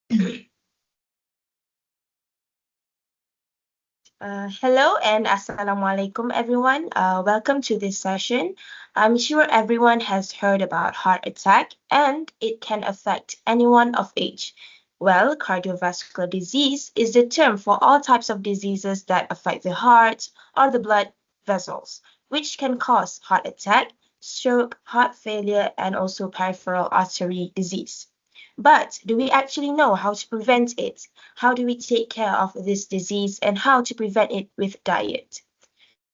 Hello and assalamualaikum everyone. Welcome to this session. I'm sure everyone has heard about heart attack and it can affect anyone of age. Well, cardiovascular disease is the term for all types of diseases that affect the heart or the blood vessels, which can cause heart attack, stroke, heart failure, and also peripheral artery disease. But do we actually know how to prevent it? How do we take care of this disease and how to prevent it with diet?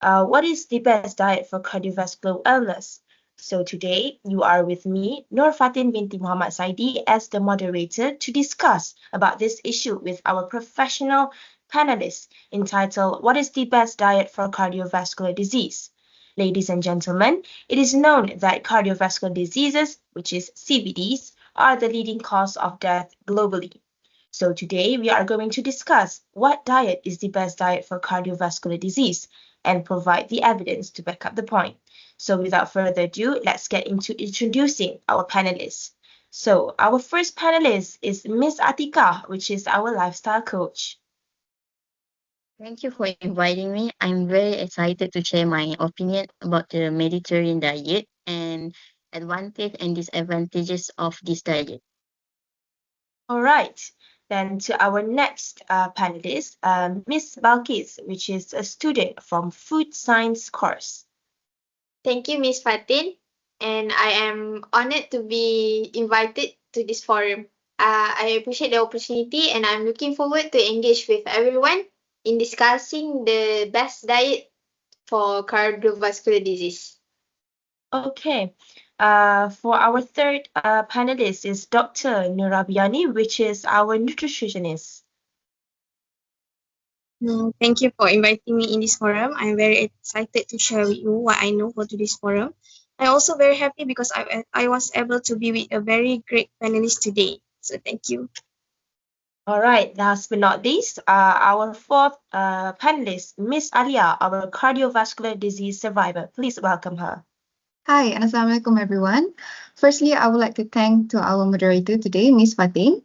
What is the best diet for cardiovascular wellness? So today you are with me, Fatin binti Muhammad Saidi, as the moderator to discuss about this issue with our professional panelists entitled What is the best diet for cardiovascular disease? Ladies and gentlemen, it is known that cardiovascular diseases, which is CVDs, are the leading cause of death globally. So today we are going to discuss what diet is the best diet for cardiovascular disease and provide the evidence to back up the point. So without further ado, let's get into introducing our panelists. So our first panelist is Miss ATIKAH, which is our lifestyle coach. Thank you for inviting me. I'm very excited to share my opinion about the Mediterranean diet and advantage and disadvantages of this diet. All right. Then to our next panelist, Miss Balqis, which is a student from Food Science course. Thank you, Miss Fatin, and I am honored to be invited to this forum. I appreciate the opportunity and I'm looking forward to engage with everyone in discussing the best diet for cardiovascular disease. Okay. For our third panelist is Dr. NURRAWIYANI, which is our nutritionist. Thank you for inviting me in this forum. I'm very excited to share with you what I know for today's forum. I'm also very happy because I was able to be with a very great panelist today. So thank you. All right, last but not least, our fourth panelist, Miss ALIYA, our cardiovascular disease survivor. Please welcome her. Hi, Assalamualaikum everyone. Firstly, I would like to thank to our moderator today, Ms. Fatin,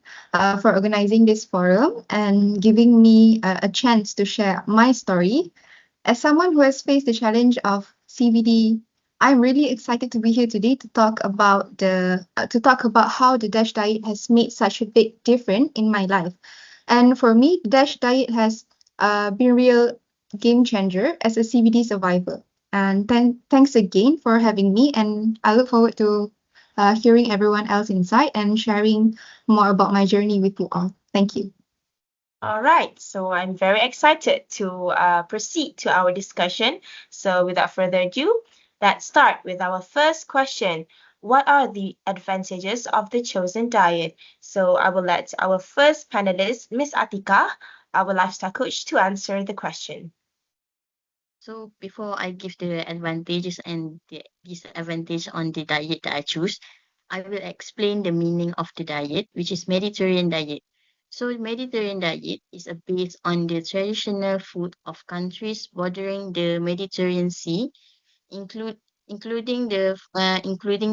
for organizing this forum and giving me a chance to share my story. As someone who has faced the challenge of CVD, I'm really excited to be here today to talk about how the DASH diet has made such a big difference in my life. And for me, the DASH diet has been a real game changer as a CVD survivor. And thanks again for having me. And I look forward to hearing everyone else inside and sharing more about my journey with you all. Thank you. All right, so I'm very excited to proceed to our discussion. So without further ado, let's start with our first question. What are the advantages of the chosen diet? So I will let our first panelist, Miss ATIKAH, our lifestyle coach, to answer the question. So before I give the advantages and the disadvantage on the diet that I choose, I will explain the meaning of the diet, which is Mediterranean diet. So Mediterranean diet is based on the traditional food of countries bordering the Mediterranean Sea, including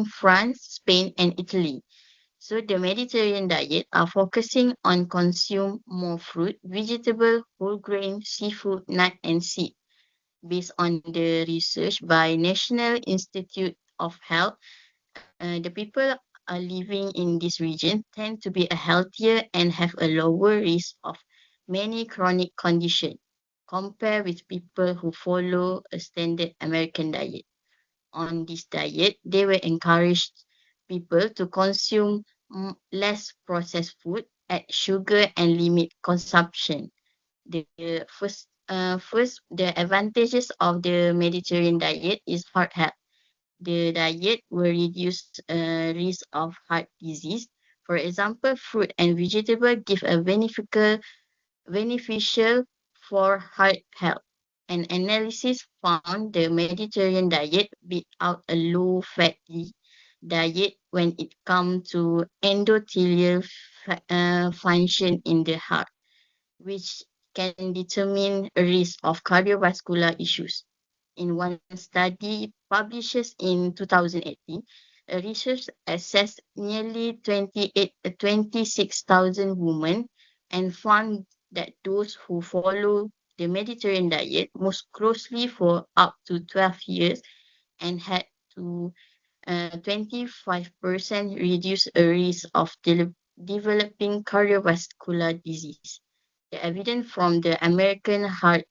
France, Spain, and Italy. So the Mediterranean diet are focusing on consume more fruit, vegetable, whole grain, seafood, nut, and seed. Based on the research by National Institute of Health, the people are living in this region tend to be a healthier and have a lower risk of many chronic conditions compared with people who follow a standard American diet. On this diet, they will encourage people to consume less processed food, add sugar, and limit consumption. The first, the advantages of the Mediterranean diet is heart health. The diet will reduce risk of heart disease. For example, fruit and vegetable give a beneficial for heart health. An analysis found the Mediterranean diet beat out a low-fatty diet when it comes to endothelial function in the heart, which can determine a risk of cardiovascular issues. In one study published in 2018, Research assessed nearly 26,000 women and found that those who follow the Mediterranean diet most closely for up to 12 years and had to 25% reduce a risk of developing cardiovascular disease. The evidence from the American Heart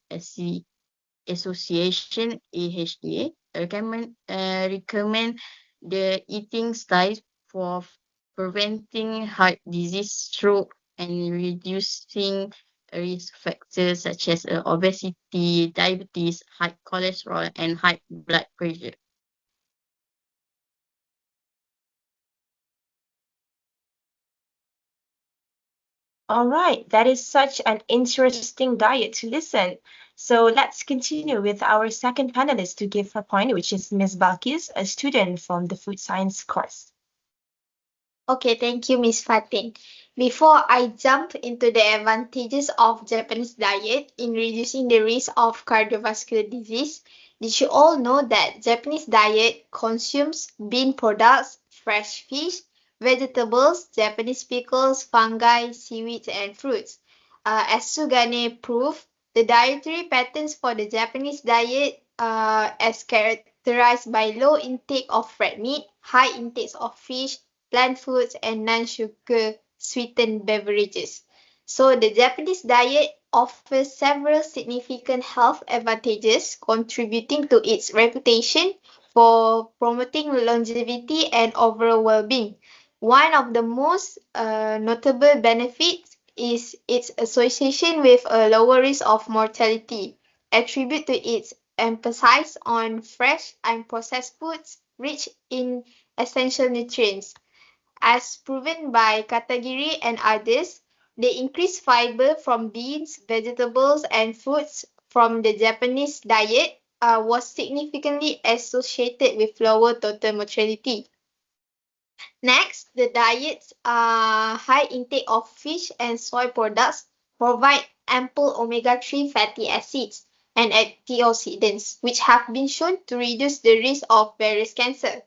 Association (AHA) recommend the eating style for preventing heart disease, stroke, and reducing risk factors such as obesity, diabetes, high cholesterol, and high blood pressure. All right, that is such an interesting diet to listen. So let's continue with our second panelist to give her point, which is Ms. Balqis, a student from the food science course. Okay, thank you, Miss Fatin. Before I jump into the advantages of Japanese diet in reducing the risk of cardiovascular disease, did you all know that Japanese diet consumes bean products, fresh fish, vegetables, Japanese pickles, fungi, seaweeds, and fruits? As Sugane proved, the dietary patterns for the Japanese diet as characterized by low intake of red meat, high intakes of fish, plant foods, and non-sugar sweetened beverages. So the Japanese diet offers several significant health advantages, contributing to its reputation for promoting longevity and overall well-being. One of the most notable benefits is its association with a lower risk of mortality, attributed to its emphasis on fresh and processed foods rich in essential nutrients. As proven by Katagiri and others, the increased fiber from beans, vegetables, and fruits from the Japanese diet was significantly associated with lower total mortality. Next, the diet's high intake of fish and soy products provide ample omega-3 fatty acids and antioxidants, which have been shown to reduce the risk of various cancers.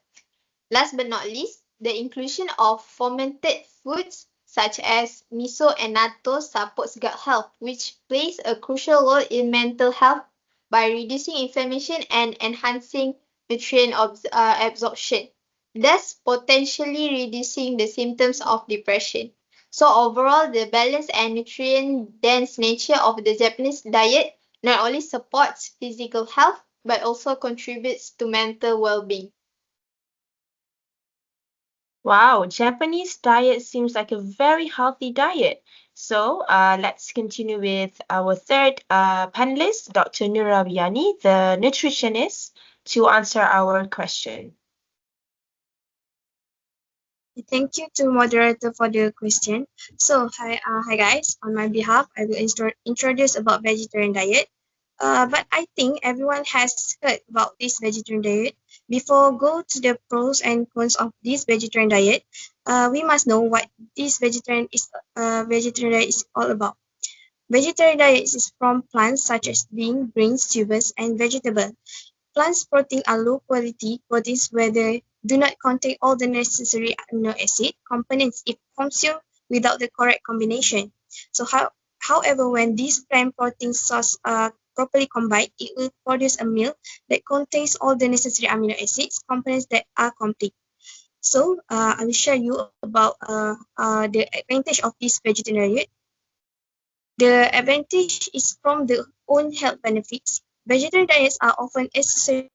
Last but not least, the inclusion of fermented foods such as miso and natto supports gut health, which plays a crucial role in mental health by reducing inflammation and enhancing nutrient absorption, thus potentially reducing the symptoms of depression. So overall, the balanced and nutrient-dense nature of the Japanese diet not only supports physical health, but also contributes to mental well-being. Wow, Japanese diet seems like a very healthy diet. So let's continue with our third panelist, Dr. NURRAWIYANI, the nutritionist, to answer our question. Thank you to moderator for the question. So, hi guys. On my behalf, I will introduce about vegetarian diet. But I think everyone has heard about this vegetarian diet. Before go to the pros and cons of this vegetarian diet, we must know what this vegetarian diet is all about. Vegetarian diet is from plants such as beans, grains, tubers, and vegetables. Plants protein are low quality proteins where they do not contain all the necessary amino acid components if consumed without the correct combination. So however, when these plant protein sources are properly combined, it will produce a meal that contains all the necessary amino acids components that are complete. So I will share you about the advantage of this vegetarian diet. The advantage is from the own health benefits. Vegetarian diets are often associated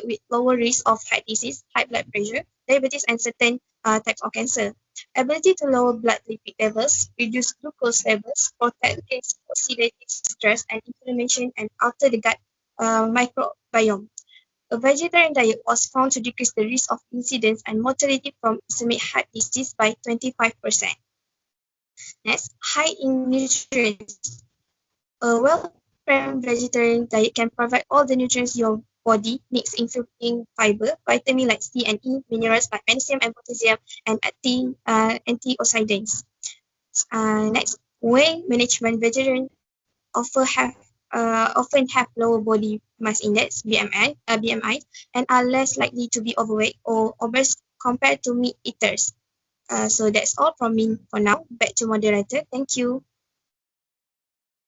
with lower risk of heart disease, high blood pressure, diabetes, and certain types of cancer. Ability to lower blood lipid levels, reduce glucose levels, protect against oxidative stress and inflammation, and alter the gut microbiome. A vegetarian diet was found to decrease the risk of incidence and mortality from ischemic heart disease by 25%. Next, high in nutrients. A well-prepared vegetarian diet can provide all the nutrients your body needs, including fiber, vitamins like C and E, minerals like magnesium and potassium, and antioxidants. Next, weight management. Vegetarians often have lower body mass index (BMI) and are less likely to be overweight or obese compared to meat eaters. So that's all from me for now. Back to moderator. Thank you.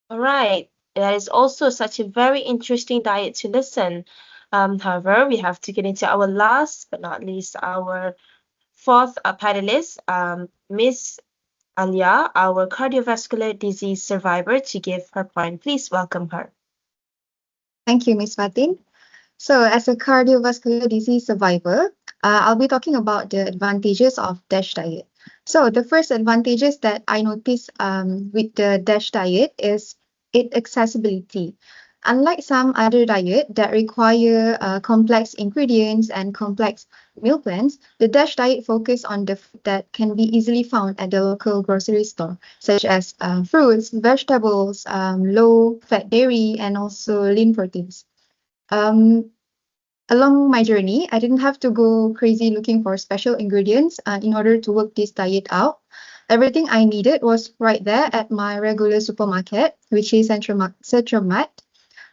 All right. That is also such a very interesting diet to listen. However, we have to get into our last but not least, our fourth panelist, Miss ALIYA, our cardiovascular disease survivor, to give her point. Please welcome her. Thank you, Ms. Fatin. So, as a cardiovascular disease survivor, I'll be talking about the advantages of DASH diet. So, the first advantages that I notice with the DASH diet is its accessibility. Unlike some other diet that require complex ingredients and complex meal plans, the DASH diet focus on the food that can be easily found at the local grocery store, such as fruits, vegetables, low-fat dairy, and also lean proteins. Um, Along my journey, I didn't have to go crazy looking for special ingredients in order to work this diet out. Everything I needed was right there at my regular supermarket, which is Centromat.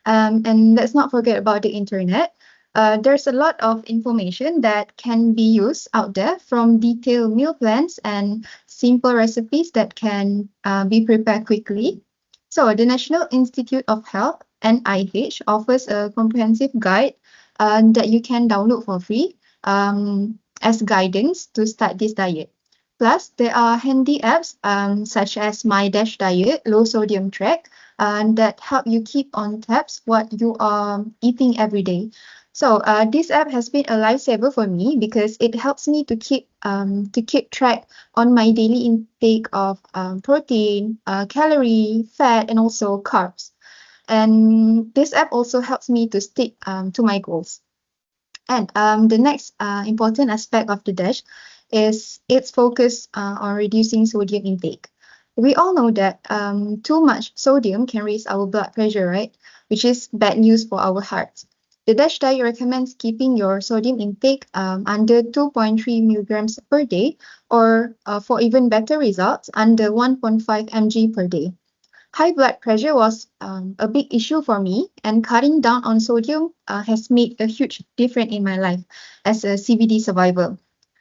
And let's not forget about the internet. There's a lot of information that can be used out there, from detailed meal plans and simple recipes that can be prepared quickly. So the National Institute of Health, NIH, offers a comprehensive guide that you can download for free as guidance to start this diet. Plus, there are handy apps such as My Dash Diet, Low Sodium Track, that help you keep on tabs what you are eating every day. So this app has been a lifesaver for me because it helps me to keep track on my daily intake of protein, calorie, fat, and also carbs. And this app also helps me to stick to my goals. And the next important aspect of the DASH is its focus on reducing sodium intake. We all know that too much sodium can raise our blood pressure, right? Which is bad news for our hearts. The DASH diet recommends keeping your sodium intake under 2.3 milligrams per day, or for even better results, under 1.5 mg per day. High blood pressure was a big issue for me, and cutting down on sodium has made a huge difference in my life as a CVD survivor.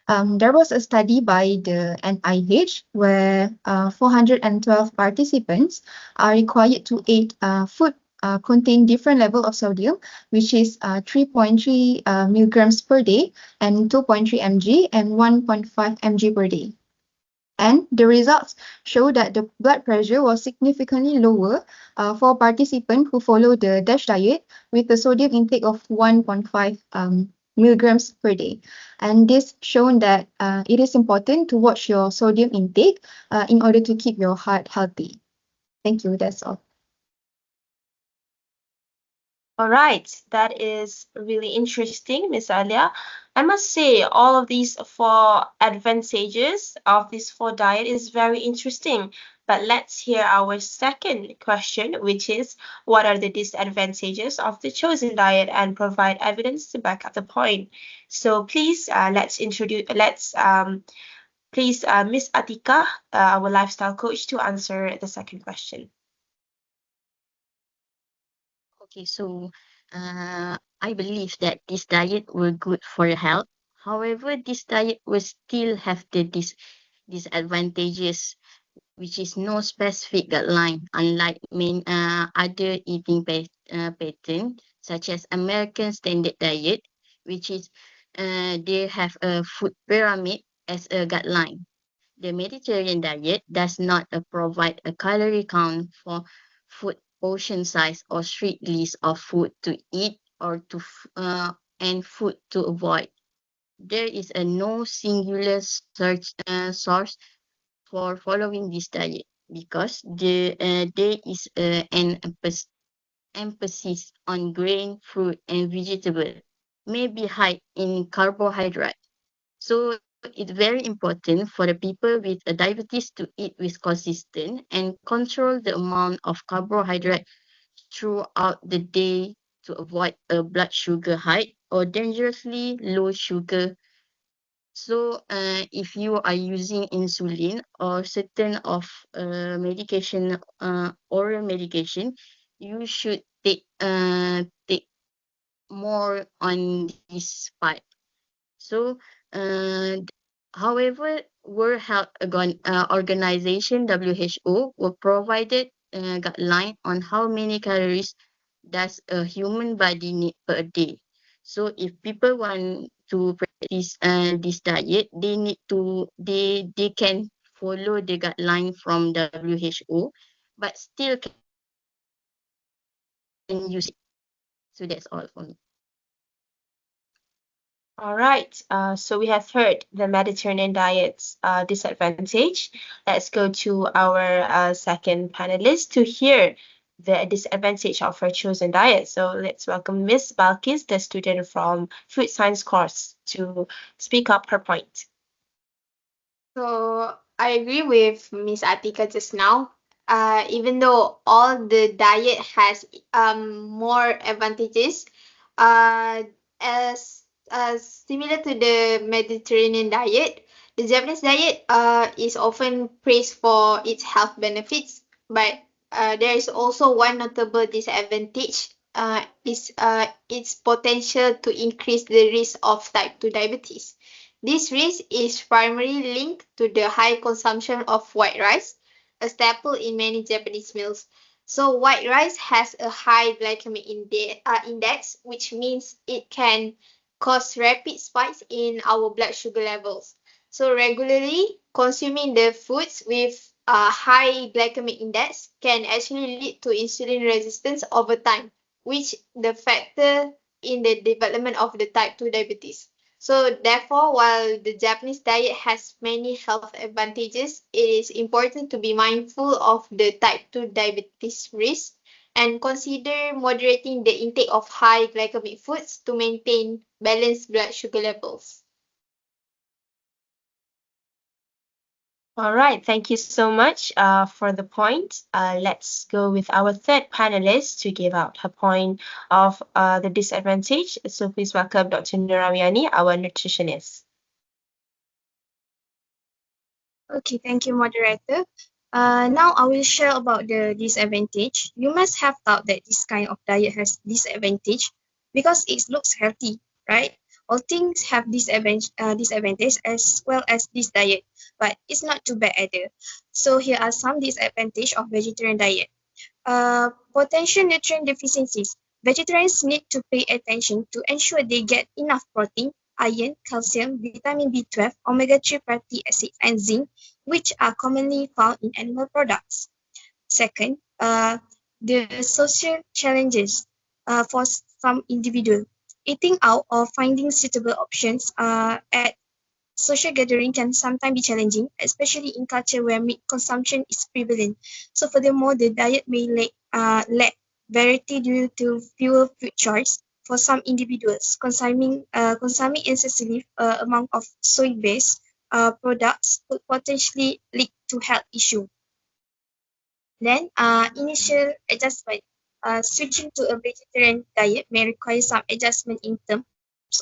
There was a study by the NIH where 412 participants are required to eat food contain different level of sodium, which is 3.3 milligrams per day, and 2.3 mg, and 1.5 mg per day. And the results show that the blood pressure was significantly lower for participants who follow the DASH diet with a sodium intake of 1.5 milligrams per day. And this shown that it is important to watch your sodium intake in order to keep your heart healthy. Thank you. That's all. All right, that is really interesting, Miss Alia. I must say, all of these four advantages of this four diet is very interesting. But let's hear our second question, which is, what are the disadvantages of the chosen diet, and provide evidence to back up the point. So please, please, Miss ATIKAH, our lifestyle coach, to answer the second question. Okay, so I believe that this diet will good for your health. However, this diet will still have the disadvantages, which is no specific guideline, unlike other eating pattern, such as American Standard Diet, which is they have a food pyramid as a guideline. The Mediterranean diet does not provide a calorie count for food portion size or strict list of food to eat or and food to avoid. There is a no singular source for following this diet because there is an emphasis on grain, fruit, and vegetable, may be high in carbohydrate. So it's very important for the people with a diabetes to eat with consistent and control the amount of carbohydrate throughout the day to avoid a blood sugar high or dangerously low sugar. So if you are using insulin or certain of medication, oral medication, you should take more on this part. So However, World Health Organization (WHO) were provided a guideline on how many calories does a human body need per day. So, if people want to practice this diet, they can follow the guideline from WHO, but still can use it. So that's all for me. All right, so we have heard the Mediterranean diet's disadvantage. Let's go to our second panelist to hear the disadvantage of her chosen diet. So let's welcome Miss Balqis, the student from Food Science course, to speak up her point. So I agree with Miss Atika just now. Even though all the diet has more advantages, uh, as similar to the Mediterranean diet, the Japanese diet is often praised for its health benefits, but there is also one notable disadvantage. Is its potential to increase the risk of type 2 diabetes. This risk is primarily linked to the high consumption of white rice, a staple in many Japanese meals. So white rice has a high glycemic index, which means it can cause rapid spikes in our blood sugar levels. So regularly consuming the foods with a high glycemic index can actually lead to insulin resistance over time, which the factor in the development of the type 2 diabetes. So therefore, while the Japanese diet has many health advantages, it is important to be mindful of the type 2 diabetes risk and consider moderating the intake of high glycemic foods to maintain balanced blood sugar levels. All right, thank you so much for the point. Let's go with our third panelist to give out her point of the disadvantage. So please welcome Dr. NURRAWIYANI, our nutritionist. Okay, thank you, moderator. Now I will share about the disadvantage. You must have thought that this kind of diet has disadvantage because it looks healthy, right? All things have disadvantage as well as this diet, but it's not too bad either. So here are some disadvantage of vegetarian diet. Potential nutrient deficiencies. Vegetarians need to pay attention to ensure they get enough protein, iron, calcium, vitamin B12, omega-3 fatty acids, and zinc, which are commonly found in animal products. Second, the social challenges for some individuals. Eating out or finding suitable options at social gathering can sometimes be challenging, especially in culture where meat consumption is prevalent. So furthermore, the diet may lack variety due to fewer food choice. For some individuals, consuming excessive amount of soy-based products could potentially lead to health issues. Then, initial adjustment. Switching to a vegetarian diet may require some adjustment in terms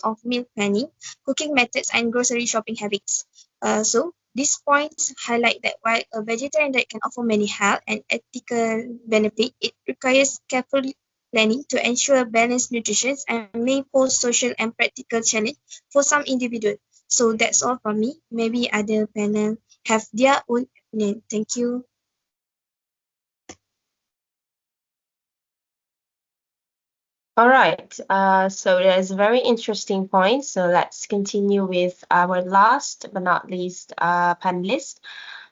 of meal planning, cooking methods, and grocery shopping habits. So, these points highlight that while a vegetarian diet can offer many health and ethical benefits, it requires careful planning to ensure balanced nutrition and may pose social and practical challenge for some individuals. So that's all from me. Maybe other panel have their own opinion. Thank you. All right, so there's a very interesting point. So let's continue with our last but not least panelist.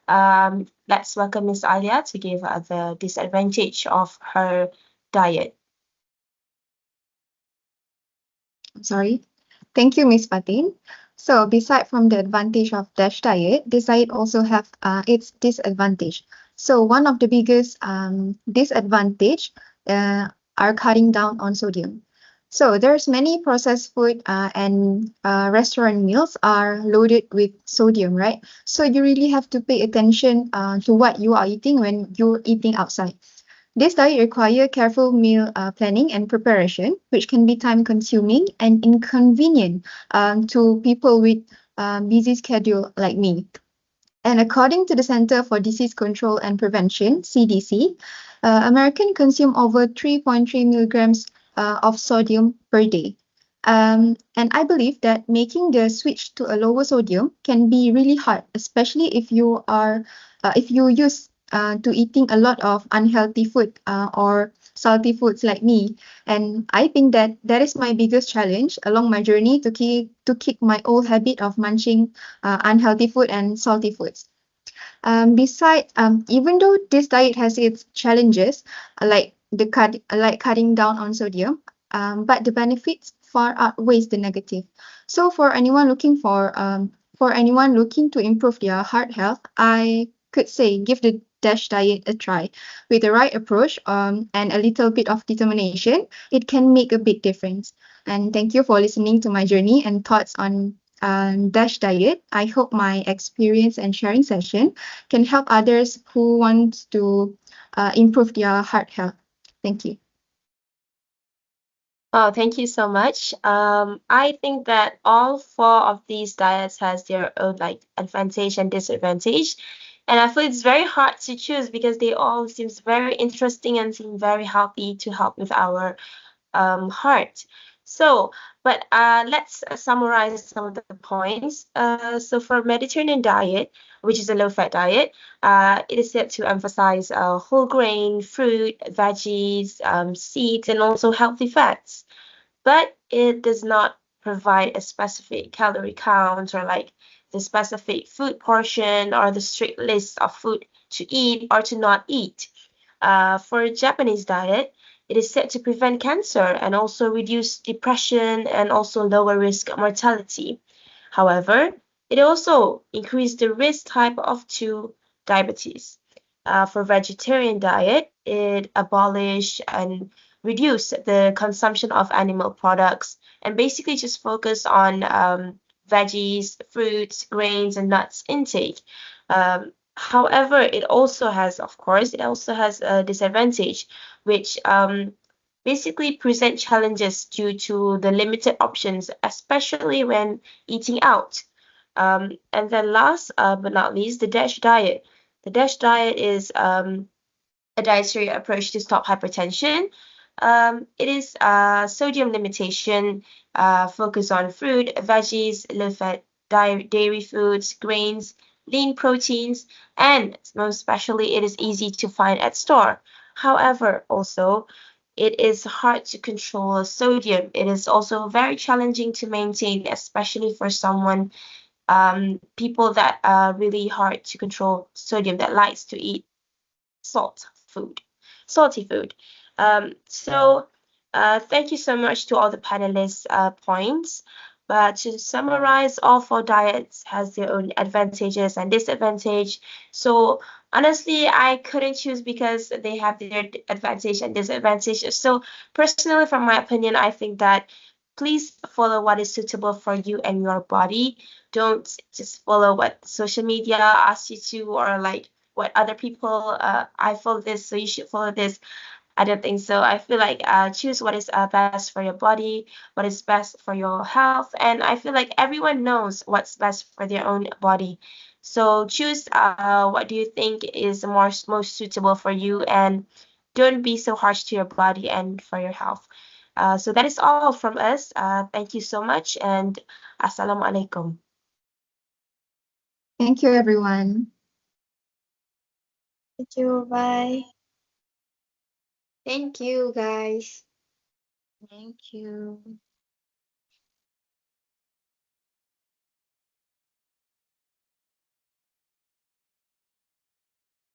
Let's welcome Ms. ALIYA to give the disadvantage of her diet. Sorry. Thank you, Ms. Fatin. So beside from the advantage of DASH diet, this diet also have its disadvantage. So one of the biggest disadvantage are cutting down on sodium. So there's many processed food and restaurant meals are loaded with sodium, right? So you really have to pay attention to what you are eating when you're eating outside. This diet requires careful meal planning and preparation, which can be time-consuming and inconvenient to people with busy schedule like me. And according to the Center for Disease Control and Prevention, CDC, Americans consume over 3.3 milligrams of sodium per day. And I believe that making the switch to a lower sodium can be really hard, especially if you used to eating a lot of unhealthy food or salty foods like me. And I think that that is my biggest challenge along my journey to kick my old habit of munching unhealthy food and salty foods. Even though this diet has its challenges, like cutting down on sodium, but the benefits far outweighs the negative. So for anyone looking to improve their heart health, I could say give the DASH diet a try. With the right approach and a little bit of determination, it can make a big difference. And thank you for listening to my journey and thoughts on DASH diet. I hope my experience and sharing session can help others who want to improve their heart health. Thank you. Oh, thank you so much. I think that all four of these diets has their own like advantage and disadvantage. And I feel it's very hard to choose because they all seems very interesting and seem very healthy to help with our heart. So, but let's summarize some of the points. So for Mediterranean diet, which is a low-fat diet, it is said to emphasize whole grain, fruit, veggies, seeds, and also healthy fats. But it does not provide a specific calorie count or like the specific food portion or the strict list of food to eat or to not eat. For Japanese diet, it is said to prevent cancer and also reduce depression and also lower risk mortality. However, it also increased the risk type of 2 diabetes. For vegetarian diet, it abolished and reduced the consumption of animal products and basically just focus on veggies, fruits, grains, and nuts intake. However, it also has, of course, it also has a disadvantage, which basically present challenges due to the limited options, especially when eating out. And then last but not least, the DASH diet. The DASH diet is a dietary approach to stop hypertension. It is sodium limitation, focus on fruit, veggies, low-fat dairy foods, grains, lean proteins, and most especially, it is easy to find at store. However, also, it is hard to control sodium. It is also very challenging to maintain, especially for someone, people that are really hard to control sodium that likes to eat salty food. Thank you so much to all the panelists' points. But to summarize, all four diets has their own advantages and disadvantage. So honestly, I couldn't choose because they have their advantage and disadvantages. So personally, from my opinion, I think that please follow what is suitable for you and your body. Don't just follow what social media asks you to or like what other people I follow this, so you should follow this. I don't think so. I feel like choose what is best for your body, what is best for your health, and I feel like everyone knows what's best for their own body. So choose what do you think is most suitable for you, and don't be so harsh to your body and for your health. So that is all from us. Thank you so much, and assalamualaikum. Thank you, everyone. Thank you. Bye. Thank you, guys. Thank you.